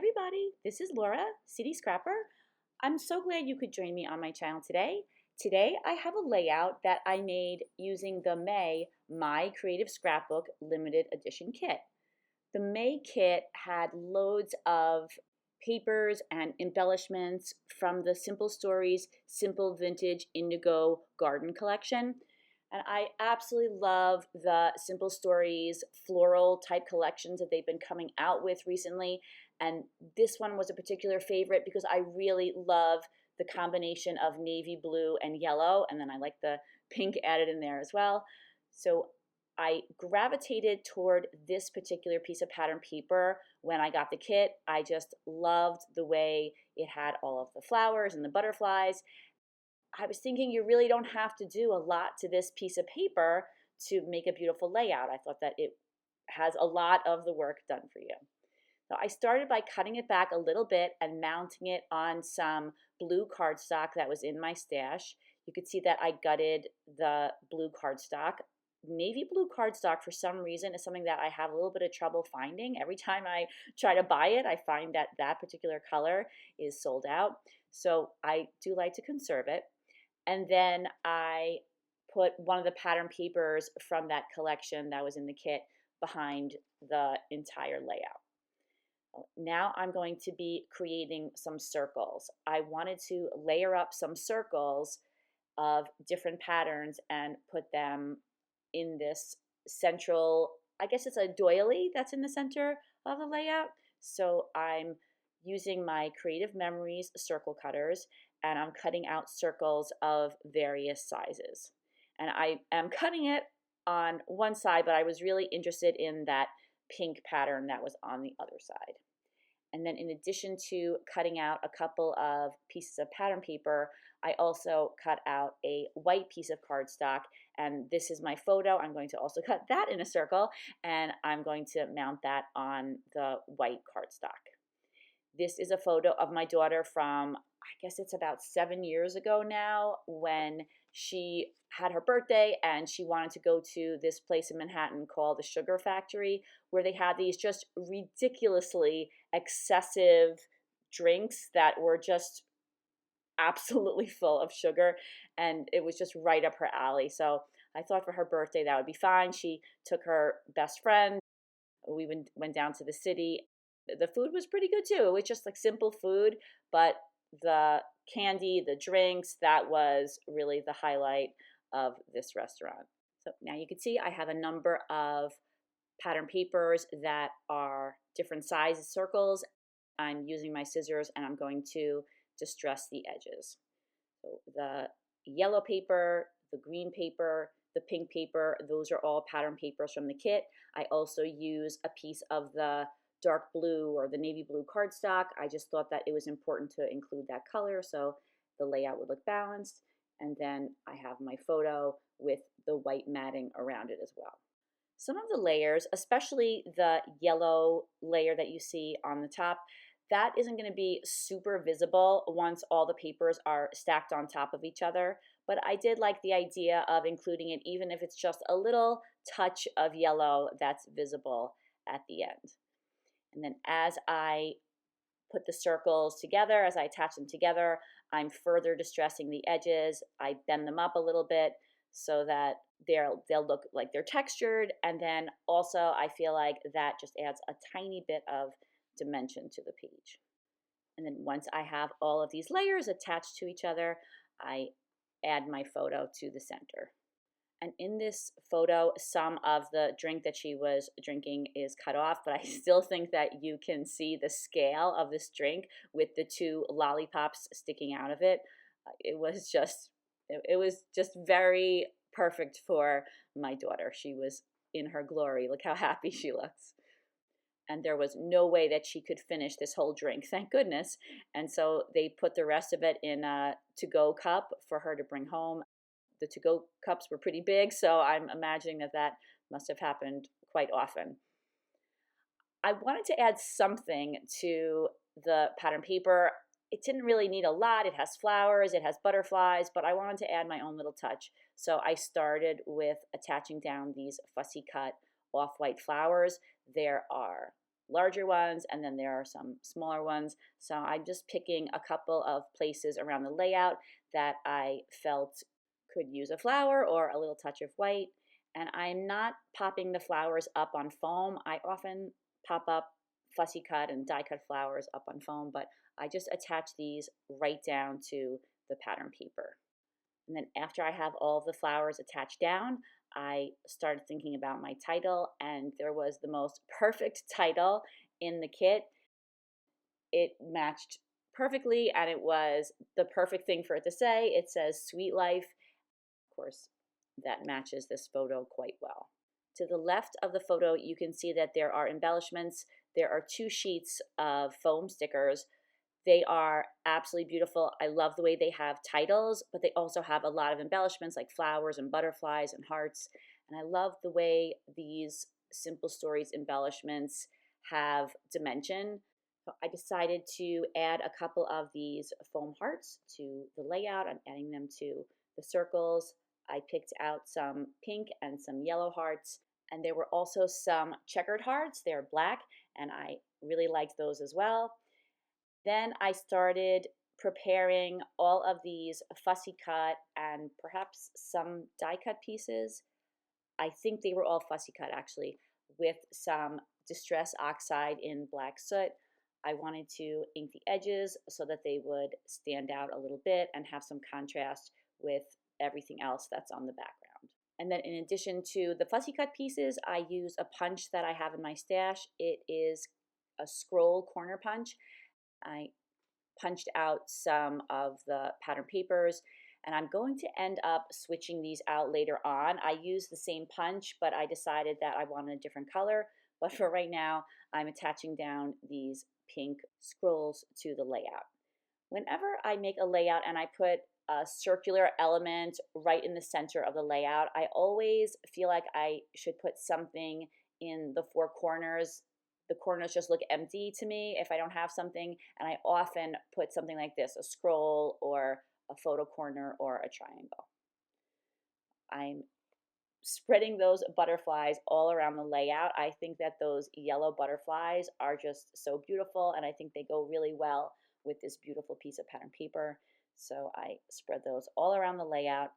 everybody, this is Laura, City Scrapper. I'm so glad you could join me on my channel today. Today I have a layout that I made using the May My Creative Scrapbook limited edition kit. The May kit had loads of papers and embellishments from the Simple Stories Simple Vintage Indigo Garden collection. And I absolutely love the Simple Stories floral type collections that they've been coming out with recently. And this one was a particular favorite because I really love the combination of navy blue and yellow. And then I like the pink added in there as well. So I gravitated toward this particular piece of pattern paper when I got the kit. I just loved the way it had all of the flowers and the butterflies. I was thinking you really don't have to do a lot to this piece of paper to make a beautiful layout. I thought that it has a lot of the work done for you. So I started by cutting it back a little bit and mounting it on some blue cardstock that was in my stash. You could see that I gutted the blue cardstock. Navy blue cardstock, for some reason, is something that I have a little bit of trouble finding. Every time I try to buy it, I find that that particular color is sold out. So I do like to conserve it. And then I put one of the pattern papers from that collection that was in the kit behind the entire layout. Now I'm going to be creating some circles. I wanted to layer up some circles of different patterns and put them in this central, I guess it's a doily that's in the center of the layout. So I'm using my Creative Memories circle cutters, and I'm cutting out circles of various sizes. And I am cutting it on one side, but I was really interested in that pink pattern that was on the other side. And then in addition to cutting out a couple of pieces of pattern paper, I also cut out a white piece of cardstock, and this is my photo. I'm going to also cut that in a circle, and I'm going to mount that on the white cardstock. This is a photo of my daughter from, I guess it's about 7 years ago now, when she had her birthday and she wanted to go to this place in Manhattan called the Sugar Factory, where they had these just ridiculously excessive drinks that were just absolutely full of sugar, and it was just right up her alley. So I thought for her birthday that would be fine. She took her best friend. We went down to the city. The food was pretty good too. It was just like simple food, but the candy, the drinks, that was really the highlight of this restaurant. So now you can see I have a number of pattern papers that are different sizes circles. I'm using my scissors and I'm going to distress the edges. So the yellow paper, the green paper, the pink paper, those are all pattern papers from the kit. I also use a piece of the dark blue or the navy blue cardstock. I just thought that it was important to include that color so the layout would look balanced. And then I have my photo with the white matting around it as well. Some of the layers, especially the yellow layer that you see on the top, that isn't going to be super visible once all the papers are stacked on top of each other. But I did like the idea of including it, even if it's just a little touch of yellow that's visible at the end. And then as I put the circles together, as I attach them together, I'm further distressing the edges. I bend them up a little bit so that they'll look like they're textured. And then also I feel like that just adds a tiny bit of dimension to the page. And then once I have all of these layers attached to each other, I add my photo to the center. And in this photo, some of the drink that she was drinking is cut off, but I still think that you can see the scale of this drink with the two lollipops sticking out of it. It was just very perfect for my daughter. She was in her glory. Look how happy she looks. And there was no way that she could finish this whole drink, thank goodness. And so they put the rest of it in a to-go cup for her to bring home. The to-go cups were pretty big, so I'm imagining that that must have happened quite often. I wanted to add something to the pattern paper. It didn't really need a lot. It has flowers, it has butterflies, but I wanted to add my own little touch. So I started with attaching down these fussy cut off-white flowers. There are larger ones, and then there are some smaller ones. So I'm just picking a couple of places around the layout that I felt could use a flower or a little touch of white. And I'm not popping the flowers up on foam. I often pop up fussy cut and die cut flowers up on foam, but I just attach these right down to the pattern paper. And then after I have all of the flowers attached down, I started thinking about my title, and there was the most perfect title in the kit. It matched perfectly, and it was the perfect thing for it to say. It says Sweet Life. Of course, that matches this photo quite well. To the left of the photo, you can see that there are embellishments. There are 2 sheets of foam stickers. They are absolutely beautiful. I love the way they have titles, but they also have a lot of embellishments like flowers and butterflies and hearts. And I love the way these Simple Stories embellishments have dimension. So I decided to add a couple of these foam hearts to the layout. I'm adding them to the circles. I picked out some pink and some yellow hearts, and there were also some checkered hearts. They're black, and I really liked those as well. Then I started preparing all of these fussy cut and perhaps some die cut pieces. I think they were all fussy cut actually, with some Distress Oxide in black soot. I wanted to ink the edges so that they would stand out a little bit and have some contrast with everything else that's on the background. And then in addition to the fussy cut pieces, I use a punch that I have in my stash. It is a scroll corner punch. I punched out some of the pattern papers, and I'm going to end up switching these out later on. I use the same punch, but I decided that I wanted a different color. But for right now, I'm attaching down these pink scrolls to the layout. Whenever I make a layout and I put a circular element right in the center of the layout, I always feel like I should put something in the 4 corners. The corners just look empty to me if I don't have something, and I often put something like this, a scroll or a photo corner or a triangle. I'm spreading those butterflies all around the layout. I think that those yellow butterflies are just so beautiful, and I think they go really well with this beautiful piece of pattern paper. So I spread those all around the layout.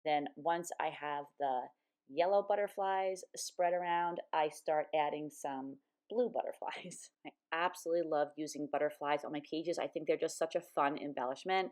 Then once I have the yellow butterflies spread around, I start adding some blue butterflies. I absolutely love using butterflies on my pages. I think they're just such a fun embellishment.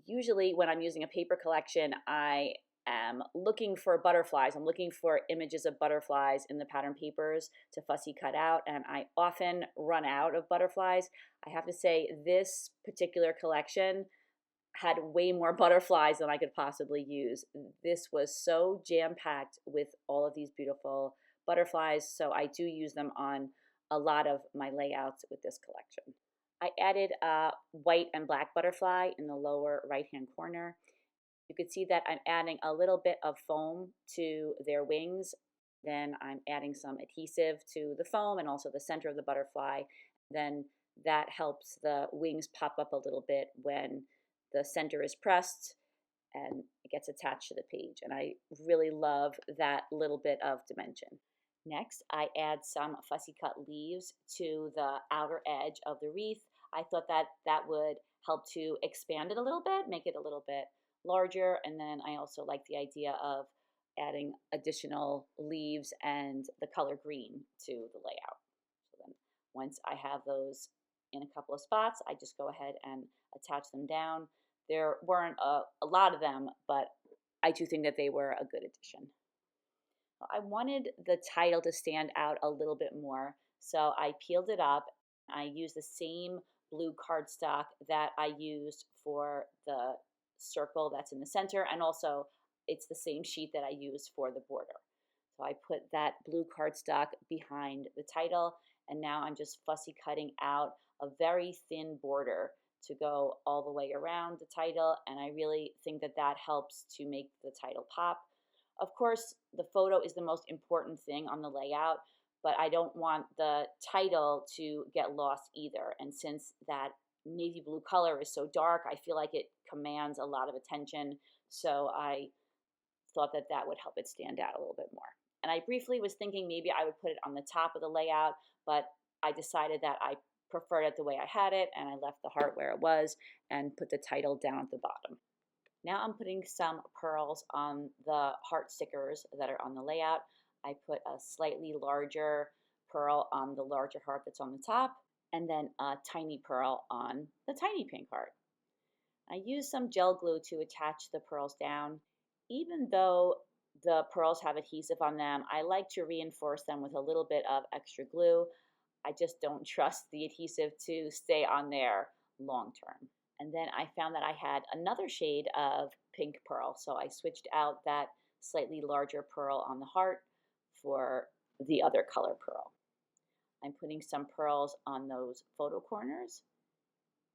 Usually when I'm using a paper collection, I am looking for butterflies. I'm looking for images of butterflies in the pattern papers to fussy cut out, and I often run out of butterflies. I have to say this particular collection had way more butterflies than I could possibly use. This was so jam-packed with all of these beautiful butterflies, so I do use them on a lot of my layouts with this collection. I added a white and black butterfly in the lower right-hand corner. You can see that I'm adding a little bit of foam to their wings. Then I'm adding some adhesive to the foam and also the center of the butterfly. Then that helps the wings pop up a little bit when the center is pressed and it gets attached to the page. And I really love that little bit of dimension. Next, I add some fussy cut leaves to the outer edge of the wreath. I thought that that would help to expand it a little bit, make it a little bit larger. And then I also like the idea of adding additional leaves and the color green to the layout. So then once I have those in a couple of spots, I just go ahead and attach them down. There weren't a lot of them, but I do think that they were a good addition. I wanted the title to stand out a little bit more, so I peeled it up. I used the same blue cardstock that I used for the circle that's in the center, and also it's the same sheet that I used for the border. So I put that blue cardstock behind the title, and now I'm just fussy cutting out a very thin border to go all the way around the title, and I really think that that helps to make the title pop. Of course, the photo is the most important thing on the layout, but I don't want the title to get lost either. And since that navy blue color is so dark, I feel like it commands a lot of attention. So I thought that that would help it stand out a little bit more. And I briefly was thinking maybe I would put it on the top of the layout, but I decided that I preferred it the way I had it, and I left the heart where it was and put the title down at the bottom. Now I'm putting some pearls on the heart stickers that are on the layout. I put a slightly larger pearl on the larger heart that's on the top, and then a tiny pearl on the tiny pink heart. I used some gel glue to attach the pearls down. Even though the pearls have adhesive on them, I like to reinforce them with a little bit of extra glue. I just don't trust the adhesive to stay on there long term. And then I found that I had another shade of pink pearl, so I switched out that slightly larger pearl on the heart for the other color pearl. I'm putting some pearls on those photo corners,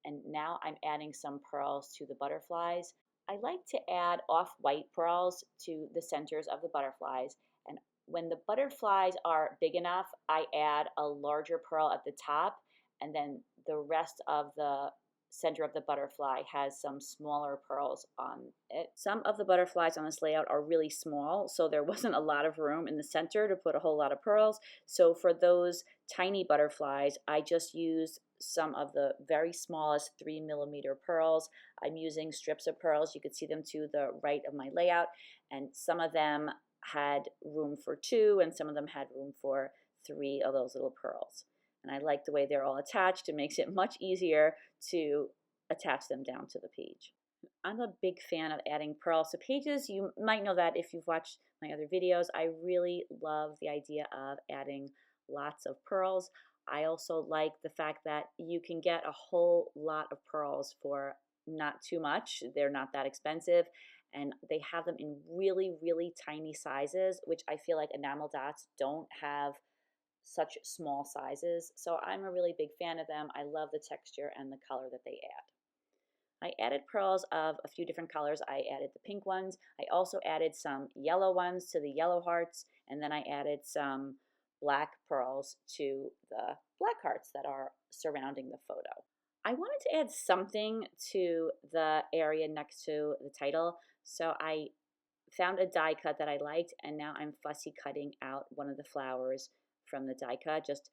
and now I'm adding some pearls to the butterflies. I like to add off-white pearls to the centers of the butterflies, and when the butterflies are big enough, I add a larger pearl at the top, and then the rest of the center of the butterfly has some smaller pearls on it. Some of the butterflies on this layout are really small, so there wasn't a lot of room in the center to put a whole lot of pearls. So for those tiny butterflies, I just used some of the very smallest 3mm pearls. I'm using strips of pearls. You could see them to the right of my layout, and some of them had room for 2 and some of them had room for 3 of those little pearls. And I like the way they're all attached. It makes it much easier to attach them down to the page. I'm a big fan of adding pearls to pages. You might know that if you've watched my other videos. I really love the idea of adding lots of pearls. I also like the fact that you can get a whole lot of pearls for not too much. They're not that expensive, and they have them in really, really tiny sizes, which I feel like enamel dots don't have such small sizes. So I'm a really big fan of them. I love the texture and the color that they add. I added pearls of a few different colors. I added the pink ones. I also added some yellow ones to the yellow hearts, and then I added some black pearls to the black hearts that are surrounding the photo. I wanted to add something to the area next to the title, so I found a die cut that I liked, and now I'm fussy cutting out one of the flowers from the die cut, just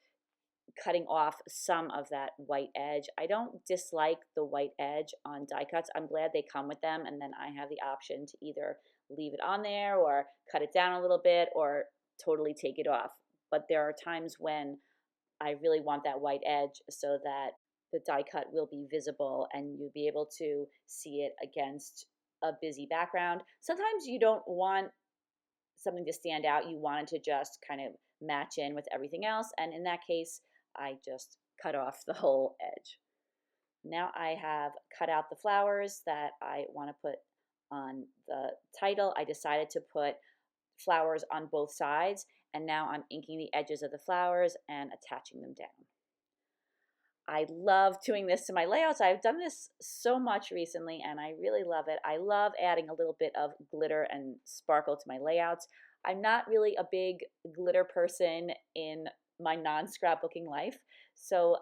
cutting off some of that white edge. I don't dislike the white edge on die cuts. I'm glad they come with them, and then I have the option to either leave it on there or cut it down a little bit or totally take it off. But there are times when I really want that white edge so that the die cut will be visible and you'll be able to see it against a busy background. Sometimes you don't want something to stand out. You want it to just kind of match in with everything else. And in that case, I just cut off the whole edge. Now I have cut out the flowers that I want to put on the title. I decided to put flowers on both sides, and now I'm inking the edges of the flowers and attaching them down. I love doing this to my layouts. I've done this so much recently and I really love it. I love adding a little bit of glitter and sparkle to my layouts. I'm not really a big glitter person in my non-scrapbooking life, so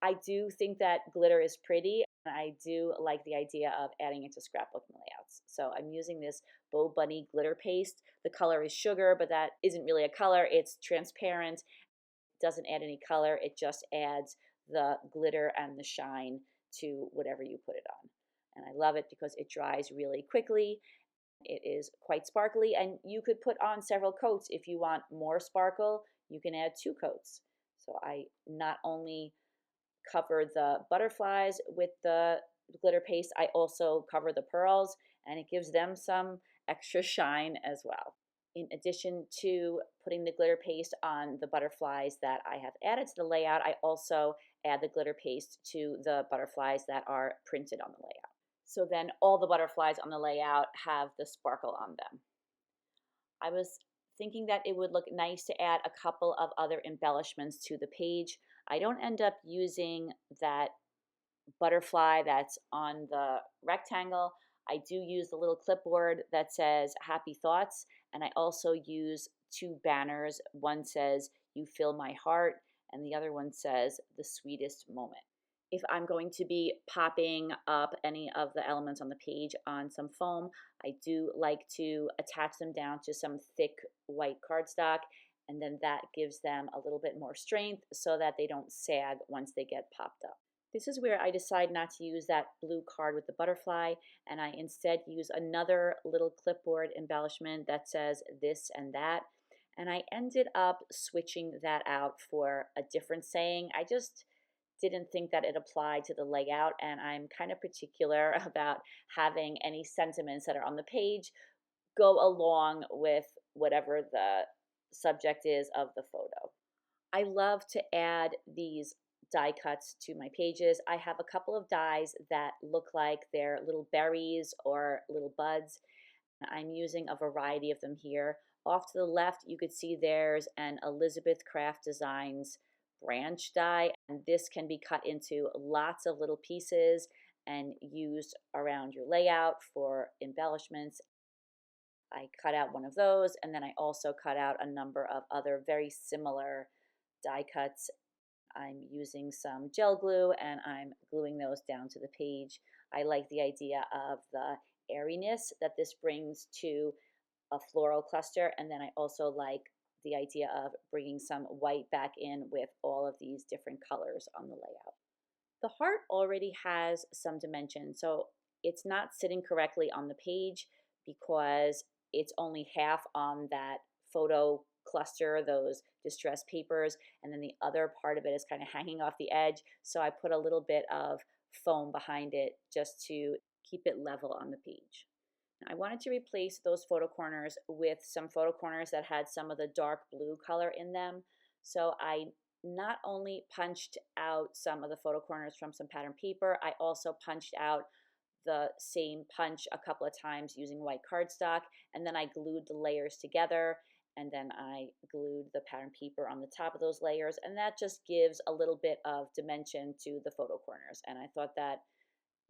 I do think that glitter is pretty, and I do like the idea of adding it to scrapbooking layouts. So I'm using this Bow Bunny glitter paste. The color is sugar, but that isn't really a color. It's transparent, doesn't add any color. It just adds the glitter and the shine to whatever you put it on. And I love it because it dries really quickly. It is quite sparkly, and you could put on several coats. If you want more sparkle, you can add 2 coats. So I not only cover the butterflies with the glitter paste, I also cover the pearls, and it gives them some extra shine as well. In addition to putting the glitter paste on the butterflies that I have added to the layout, I also add the glitter paste to the butterflies that are printed on the layout. So then all the butterflies on the layout have the sparkle on them. I was thinking that it would look nice to add a couple of other embellishments to the page. I don't end up using that butterfly that's on the rectangle. I do use the little clipboard that says Happy Thoughts, and I also use 2 banners. One says You Fill My Heart, and the other one says The Sweetest Moment. If I'm going to be popping up any of the elements on the page on some foam, I do like to attach them down to some thick white cardstock, and then that gives them a little bit more strength so that they don't sag once they get popped up. This is where I decide not to use that blue card with the butterfly, and I instead use another little clipboard embellishment that says this and that. And I ended up switching that out for a different saying. I just didn't think that it applied to the layout, and I'm kind of particular about having any sentiments that are on the page go along with whatever the subject is of the photo. I love to add these die cuts to my pages. I have a couple of dies that look like they're little berries or little buds. I'm using a variety of them here. Off to the left, you could see there's an Elizabeth Craft Designs branch die, and this can be cut into lots of little pieces and used around your layout for embellishments. I cut out one of those, and then I also cut out a number of other very similar die cuts. I'm using some gel glue and I'm gluing those down to the page. I like the idea of the airiness that this brings to a floral cluster, and then I also like the idea of bringing some white back in with all of these different colors on the layout. The heart already has some dimension, so it's not sitting correctly on the page because it's only half on that photo cluster, those distressed papers, and then the other part of it is kind of hanging off the edge. So I put a little bit of foam behind it just to keep it level on the page. I wanted to replace those photo corners with some photo corners that had some of the dark blue color in them. So I not only punched out some of the photo corners from some pattern paper, I also punched out the same punch a couple of times using white cardstock, and then I glued the layers together, and then I glued the pattern paper on the top of those layers, and that just gives a little bit of dimension to the photo corners, and I thought that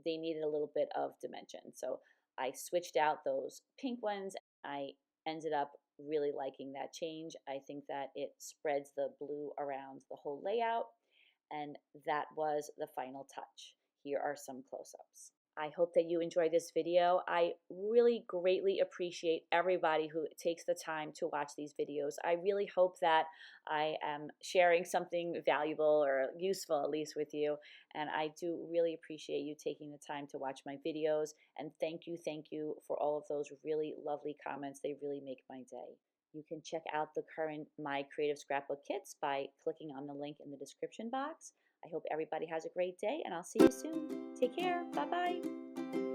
they needed a little bit of dimension. So I switched out those pink ones. I ended up really liking that change. I think that it spreads the blue around the whole layout, and that was the final touch. Here are some close-ups. I hope that you enjoyed this video. I really greatly appreciate everybody who takes the time to watch these videos. I really hope that I am sharing something valuable or useful at least with you. And I do really appreciate you taking the time to watch my videos. And thank you for all of those really lovely comments. They really make my day. You can check out the current My Creative Scrapbook kits by clicking on the link in the description box. I hope everybody has a great day, and I'll see you soon. Take care. Bye-bye.